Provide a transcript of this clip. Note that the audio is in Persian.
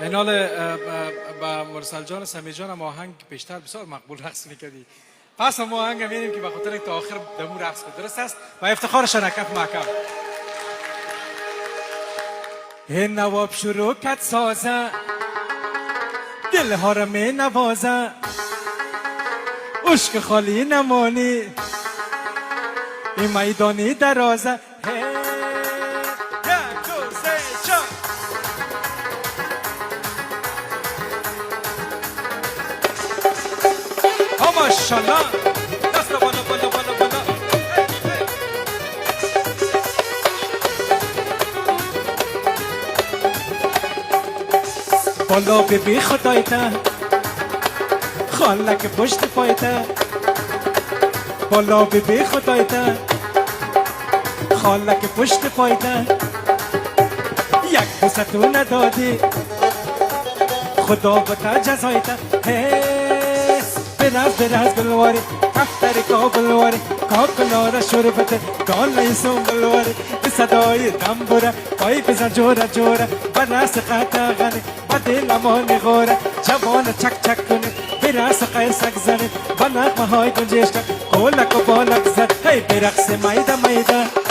اینال با مرسل جان و سمی جان هم آهنگ پیشتر بسیار مقبول رقص میکردی. پس هم آهنگ هم میریم که به خاطر تا آخر دمو رقص کنید. درست است؟ و افتخارشان کف محکم. این نواب شروع کت سازه دلها را می نوازه عشق خالی نمانی این میدانی درازه ماشاءالله دست بالا بالا بالا بالا بالا ببی خدایتا خالک پشت پایتا بالا ببی خدایتا خالک پشت پایتا یک بوسه ندادی خدا بتا جزایتا براز بلواری هفتری کا بلواری کاکنارا شربت گال نیسون بلواری به صدای دنبوره پای بزن جورا جورا براس قطع غنی با دل مانی غوره جوان چک چک کنی براس قیسک زنی با نغمه های گنجشکن قولک و بالک زد هی برقص میده میده